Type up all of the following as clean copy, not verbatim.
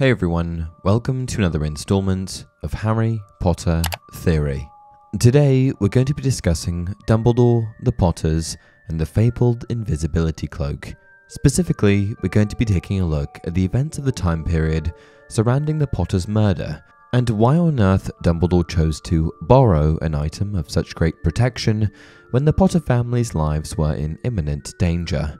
Hey everyone, welcome to another installment of Harry Potter Theory. Today we're going to be discussing Dumbledore, the Potters, and the fabled Invisibility Cloak. Specifically, we're going to be taking a look at the events of the time period surrounding the Potters' murder, and why on earth Dumbledore chose to borrow an item of such great protection when the Potter family's lives were in imminent danger.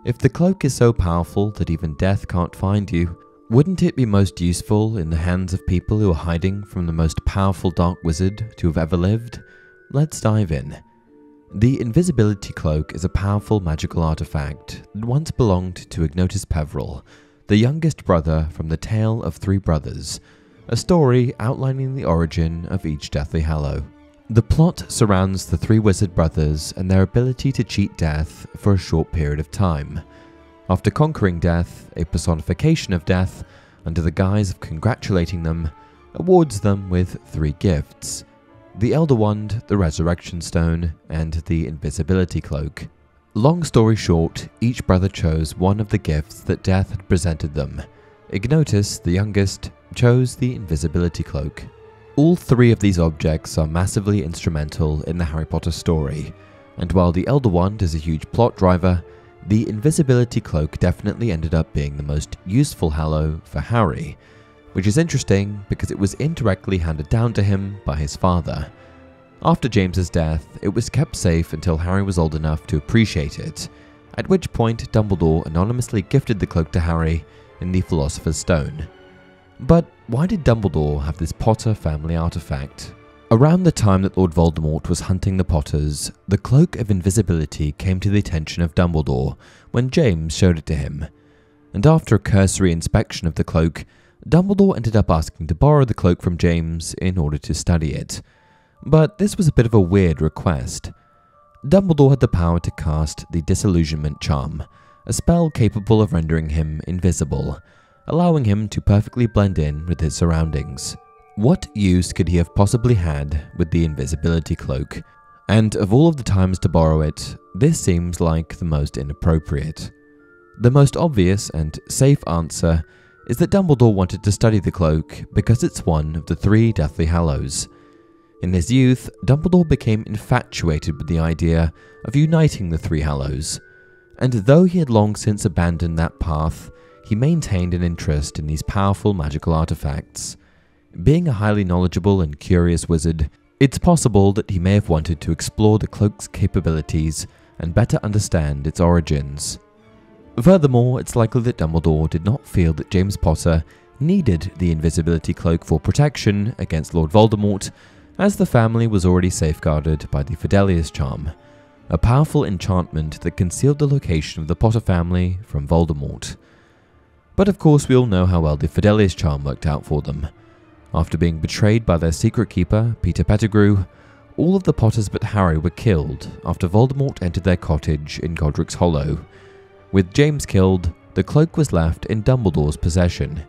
If the cloak is so powerful that even death can't find you, wouldn't it be most useful in the hands of people who are hiding from the most powerful dark wizard to have ever lived? Let's dive in. The Invisibility Cloak is a powerful magical artifact that once belonged to Ignotus Peverell, the youngest brother from the Tale of Three Brothers, a story outlining the origin of each Deathly Hallow. The plot surrounds the three wizard brothers and their ability to cheat death for a short period of time. After conquering death, a personification of death, under the guise of congratulating them, awards them with three gifts: the Elder Wand, the Resurrection Stone, and the Invisibility Cloak. Long story short, each brother chose one of the gifts that death had presented them. Ignotus, the youngest, chose the Invisibility Cloak. All three of these objects are massively instrumental in the Harry Potter story, and while the Elder Wand is a huge plot driver, the Invisibility Cloak definitely ended up being the most useful Hallow for Harry, which is interesting because it was indirectly handed down to him by his father. After James's death, it was kept safe until Harry was old enough to appreciate it, at which point Dumbledore anonymously gifted the cloak to Harry in the Philosopher's Stone. But why did Dumbledore have this Potter family artifact? Around the time that Lord Voldemort was hunting the Potters, the Cloak of Invisibility came to the attention of Dumbledore when James showed it to him, and after a cursory inspection of the cloak, Dumbledore ended up asking to borrow the cloak from James in order to study it. But this was a bit of a weird request. Dumbledore had the power to cast the Disillusionment Charm, a spell capable of rendering him invisible, allowing him to perfectly blend in with his surroundings. What use could he have possibly had with the Invisibility Cloak? And of all of the times to borrow it, this seems like the most inappropriate. The most obvious and safe answer is that Dumbledore wanted to study the cloak because it's one of the three Deathly Hallows. In his youth, Dumbledore became infatuated with the idea of uniting the three Hallows, and though he had long since abandoned that path, he maintained an interest in these powerful magical artifacts. Being a highly knowledgeable and curious wizard, it's possible that he may have wanted to explore the cloak's capabilities and better understand its origins. Furthermore, it's likely that Dumbledore did not feel that James Potter needed the Invisibility Cloak for protection against Lord Voldemort, as the family was already safeguarded by the Fidelius Charm, a powerful enchantment that concealed the location of the Potter family from Voldemort. But of course we all know how well the Fidelius Charm worked out for them. After being betrayed by their secret keeper, Peter Pettigrew, all of the Potters but Harry were killed after Voldemort entered their cottage in Godric's Hollow. With James killed, the cloak was left in Dumbledore's possession.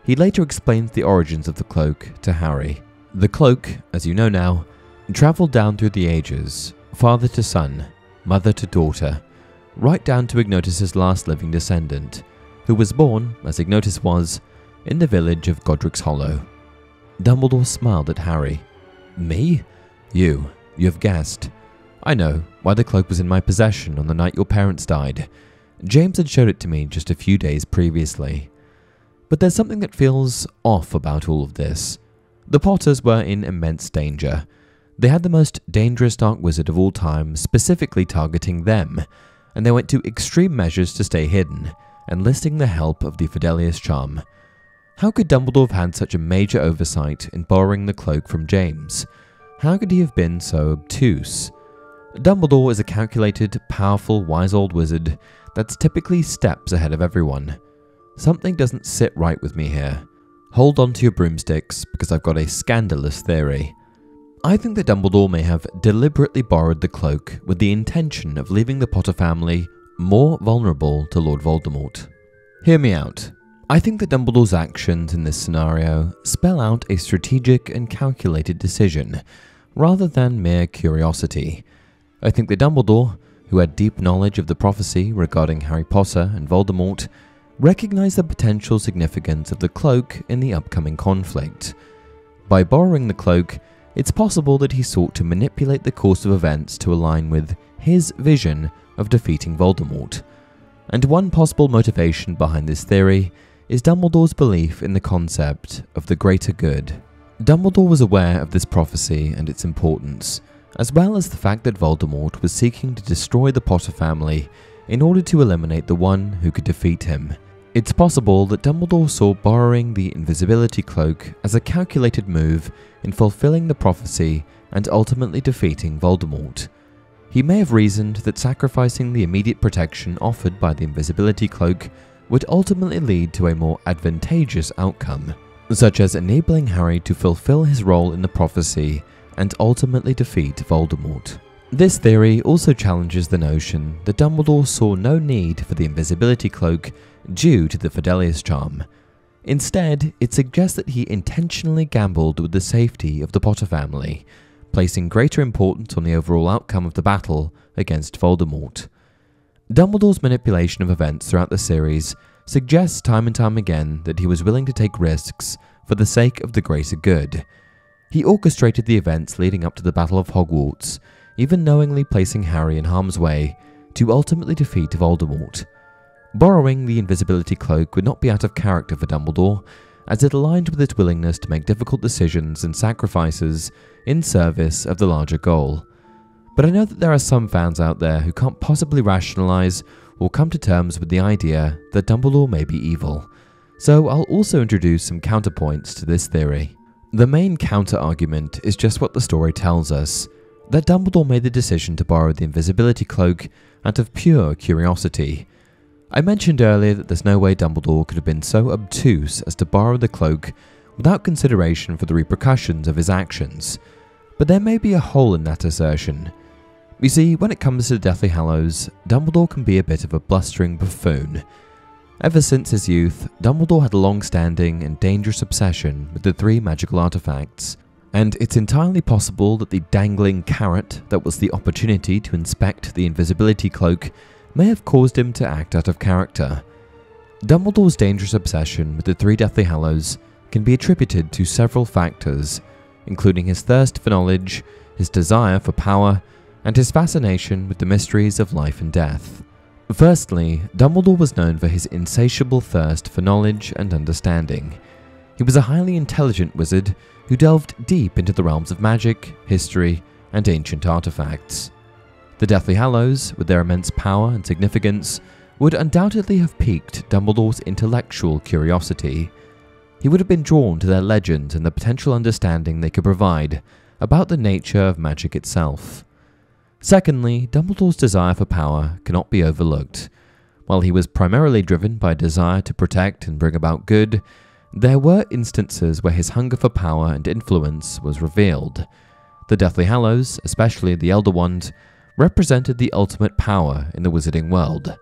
He later explains the origins of the cloak to Harry. The cloak, as you know now, travelled down through the ages, father to son, mother to daughter, right down to Ignotus's last living descendant, who was born, as Ignotus was, in the village of Godric's Hollow. Dumbledore smiled at Harry. Me? You've guessed. I know why the cloak was in my possession on the night your parents died. James had showed it to me just a few days previously. But there's something that feels off about all of this. The Potters were in immense danger. They had the most dangerous dark wizard of all time specifically targeting them, and they went to extreme measures to stay hidden, enlisting the help of the Fidelius Charm. How could Dumbledore have had such a major oversight in borrowing the cloak from James? How could he have been so obtuse? Dumbledore is a calculated, powerful, wise old wizard that's typically steps ahead of everyone. Something doesn't sit right with me here. Hold on to your broomsticks, because I've got a scandalous theory. I think that Dumbledore may have deliberately borrowed the cloak with the intention of leaving the Potter family more vulnerable to Lord Voldemort. Hear me out. I think that Dumbledore's actions in this scenario spell out a strategic and calculated decision, rather than mere curiosity. I think that Dumbledore, who had deep knowledge of the prophecy regarding Harry Potter and Voldemort, recognize the potential significance of the cloak in the upcoming conflict. By borrowing the cloak, it's possible that he sought to manipulate the course of events to align with his vision of defeating Voldemort. And one possible motivation behind this theory is Dumbledore's belief in the concept of the greater good. Dumbledore was aware of this prophecy and its importance, as well as the fact that Voldemort was seeking to destroy the Potter family in order to eliminate the one who could defeat him. It's possible that Dumbledore saw borrowing the Invisibility Cloak as a calculated move in fulfilling the prophecy and ultimately defeating Voldemort. He may have reasoned that sacrificing the immediate protection offered by the Invisibility Cloak would ultimately lead to a more advantageous outcome, such as enabling Harry to fulfill his role in the prophecy and ultimately defeat Voldemort. This theory also challenges the notion that Dumbledore saw no need for the Invisibility Cloak due to the Fidelius charm. Instead, it suggests that he intentionally gambled with the safety of the Potter family, placing greater importance on the overall outcome of the battle against Voldemort. Dumbledore's manipulation of events throughout the series suggests time and time again that he was willing to take risks for the sake of the greater good. He orchestrated the events leading up to the Battle of Hogwarts, even knowingly placing Harry in harm's way to ultimately defeat Voldemort. Borrowing the Invisibility Cloak would not be out of character for Dumbledore, as it aligned with his willingness to make difficult decisions and sacrifices in service of the larger goal. But I know that there are some fans out there who can't possibly rationalize or come to terms with the idea that Dumbledore may be evil, so I'll also introduce some counterpoints to this theory. The main counter-argument is just what the story tells us, that Dumbledore made the decision to borrow the Invisibility Cloak out of pure curiosity. I mentioned earlier that there's no way Dumbledore could have been so obtuse as to borrow the cloak without consideration for the repercussions of his actions, but there may be a hole in that assertion. You see, when it comes to the Deathly Hallows, Dumbledore can be a bit of a blustering buffoon. Ever since his youth, Dumbledore had a long-standing and dangerous obsession with the 3 magical artifacts, and it's entirely possible that the dangling carrot that was the opportunity to inspect the Invisibility Cloak may have caused him to act out of character. Dumbledore's dangerous obsession with the 3 Deathly Hallows can be attributed to several factors, including his thirst for knowledge, his desire for power, and his fascination with the mysteries of life and death. Firstly, Dumbledore was known for his insatiable thirst for knowledge and understanding. He was a highly intelligent wizard who delved deep into the realms of magic, history, and ancient artifacts. The Deathly Hallows, with their immense power and significance, would undoubtedly have piqued Dumbledore's intellectual curiosity. He would have been drawn to their legends and the potential understanding they could provide about the nature of magic itself. Secondly, Dumbledore's desire for power cannot be overlooked. While he was primarily driven by a desire to protect and bring about good, there were instances where his hunger for power and influence was revealed. The Deathly Hallows, especially the Elder Wand, represented the ultimate power in the wizarding world.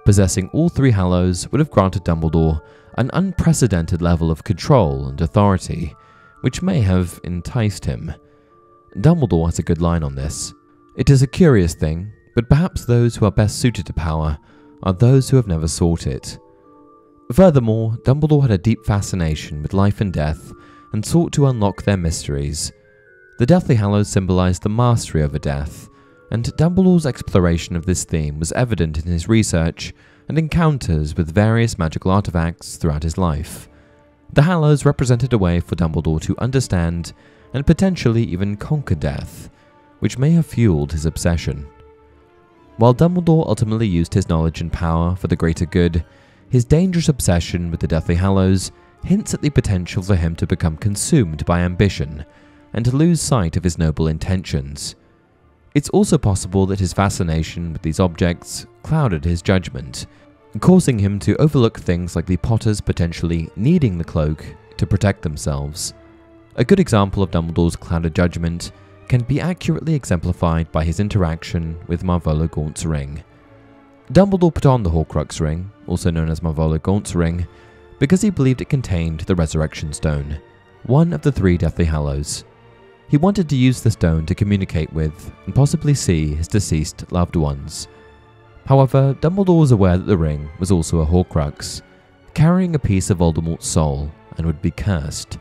Possessing all 3 Hallows would have granted Dumbledore an unprecedented level of control and authority, which may have enticed him. Dumbledore has a good line on this. It is a curious thing, but perhaps those who are best suited to power are those who have never sought it. Furthermore, Dumbledore had a deep fascination with life and death and sought to unlock their mysteries. The Deathly Hallows symbolized the mastery over death, and Dumbledore's exploration of this theme was evident in his research and encounters with various magical artifacts throughout his life. The Hallows represented a way for Dumbledore to understand and potentially even conquer death, which may have fueled his obsession. While Dumbledore ultimately used his knowledge and power for the greater good, his dangerous obsession with the Deathly Hallows hints at the potential for him to become consumed by ambition and to lose sight of his noble intentions. It's also possible that his fascination with these objects clouded his judgment, causing him to overlook things like the Potters potentially needing the cloak to protect themselves. A good example of Dumbledore's clouded judgment can be accurately exemplified by his interaction with Marvolo Gaunt's ring. Dumbledore put on the Horcrux ring, also known as Marvolo Gaunt's ring, because he believed it contained the Resurrection Stone, one of the 3 Deathly Hallows. He wanted to use the stone to communicate with and possibly see his deceased loved ones. However, Dumbledore was aware that the ring was also a Horcrux, carrying a piece of Voldemort's soul, and would be cursed.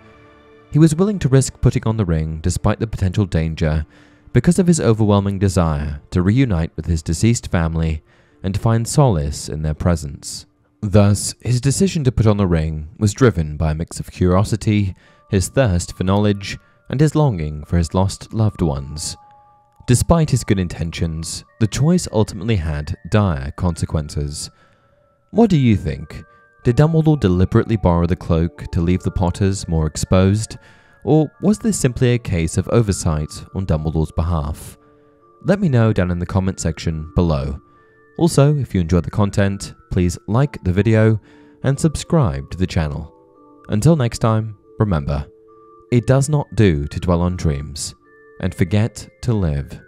He was willing to risk putting on the ring despite the potential danger because of his overwhelming desire to reunite with his deceased family and find solace in their presence. Thus, his decision to put on the ring was driven by a mix of curiosity, his thirst for knowledge, and his longing for his lost loved ones. Despite his good intentions, the choice ultimately had dire consequences. What do you think? Did Dumbledore deliberately borrow the cloak to leave the Potters more exposed, or was this simply a case of oversight on Dumbledore's behalf? Let me know down in the comment section below. Also, if you enjoyed the content, please like the video and subscribe to the channel. Until next time, remember, it does not do to dwell on dreams and forget to live.